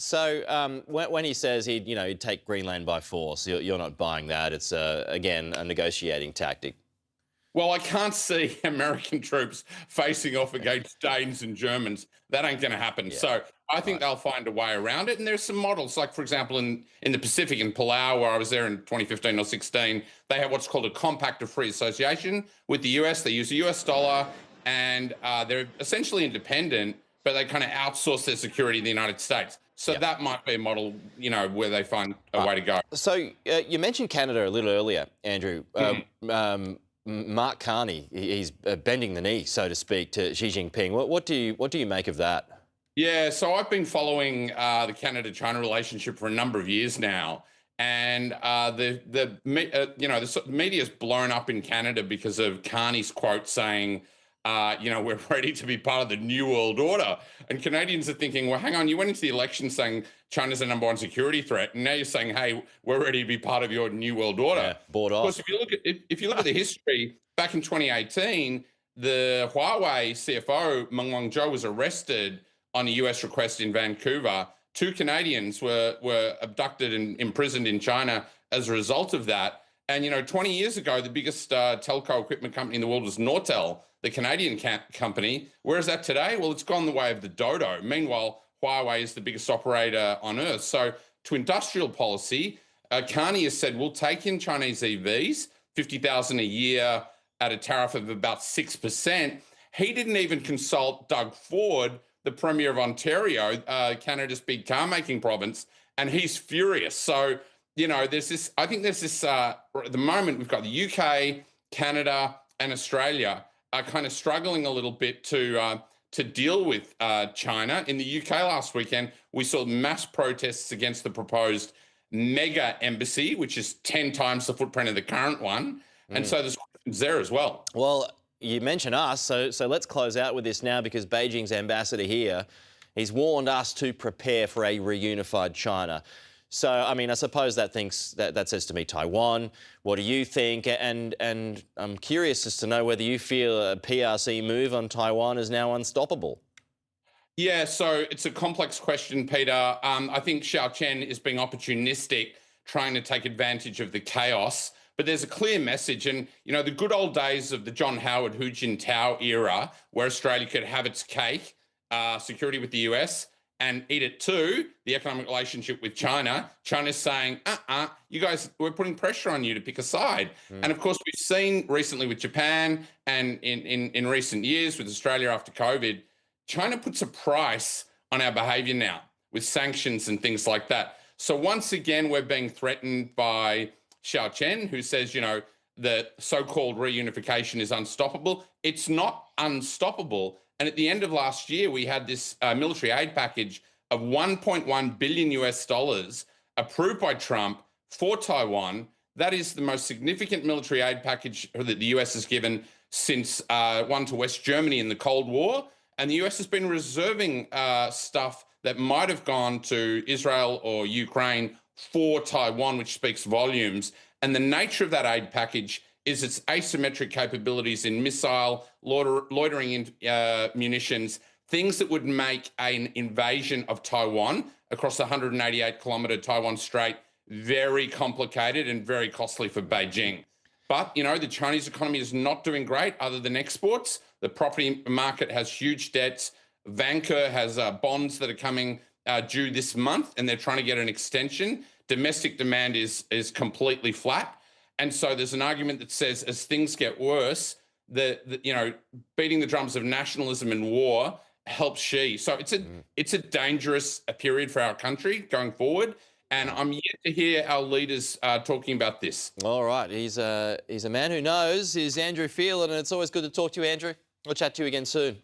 So when he says he'd take Greenland by force, you're not buying that. It's again a negotiating tactic. Well, I can't see American troops facing off against Danes and Germans. That ain't going to happen. Yeah, So I think right. they'll find a way around it. And there's some models, like, for example, in the Pacific, in Palau, where I was there in 2015 or 16, they have what's called a compact of free association with the US. They use the US dollar, and they're essentially independent, but they kind of outsource their security to the United States. So Yeah. that might be a model, where they find a way to go. So you mentioned Canada a little earlier, Andrew. Mark Carney, he's bending the knee, so to speak, to Xi Jinping. What do you make of that? Yeah, so I've been following the Canada-China relationship for a number of years now, and the media's blown up in Canada because of Carney's quote saying, we're ready to be part of the New World Order, and Canadians are thinking, well, hang on, you went into the election saying China's the number one security threat, and now you're saying, hey, we're ready to be part of your New World Order. Yeah, bought Of course, off. if you look at the history back in 2018, the Huawei CFO Meng Wanzhou was arrested on a US request in Vancouver. Two Canadians were abducted and imprisoned in China as a result of that. And 20 years ago, the biggest telco equipment company in the world was Nortel, the Canadian company. Where is that today? Well, it's gone the way of the dodo. Meanwhile, Huawei is the biggest operator on earth. So to industrial policy, Carney has said, we'll take in Chinese EVs, 50,000 a year at a tariff of about 6%. He didn't even consult Doug Ford, the Premier of Ontario, Canada's big car-making province, and he's furious. So, there's this, I think there's this, at the moment, we've got the UK, Canada, and Australia are kind of struggling a little bit to deal with China. In the UK last weekend, we saw mass protests against the proposed mega embassy, which is 10 times the footprint of the current one. And so there's questions there as well. Well, you mention us, so let's close out with this now, because Beijing's ambassador here, he's warned us to prepare for a reunified China. So, I mean, I suppose that says to me Taiwan. What do you think? And I'm curious as to know whether you feel a PRC move on Taiwan is now unstoppable. Yeah, so it's a complex question, Peter. I think Xiao Qian is being opportunistic, trying to take advantage of the chaos. But there's a clear message. And, the good old days of the John Howard, Hu Jintao era, where Australia could have its cake, security with the US, and eat it too, the economic relationship with China. China's saying, you guys, we're putting pressure on you to pick a side. And of course, we've seen recently with Japan and in recent years with Australia after COVID, China puts a price on our behavior now with sanctions and things like that. So once again, we're being threatened by Xiao Qian, who says, the so-called reunification is unstoppable. It's not unstoppable. And at the end of last year, we had this military aid package of 1.1 billion US dollars approved by Trump for Taiwan. That is the most significant military aid package that the US has given since one to West Germany in the Cold War. And the US has been reserving stuff that might have gone to Israel or Ukraine for Taiwan, which speaks volumes. And the nature of that aid package is its asymmetric capabilities in missile, loitering munitions, things that would make an invasion of Taiwan across the 188-kilometre Taiwan Strait very complicated and very costly for Beijing. But, the Chinese economy is not doing great other than exports. The property market has huge debts. Vanke has bonds that are coming due this month, and they're trying to get an extension. Domestic demand is completely flat. And so there's an argument that says as things get worse, beating the drums of nationalism and war helps Xi. So it's a dangerous period for our country going forward. And I'm yet to hear our leaders talking about this. All right. He's a man who knows. He's Andrew Phelan, and it's always good to talk to you, Andrew. We'll chat to you again soon.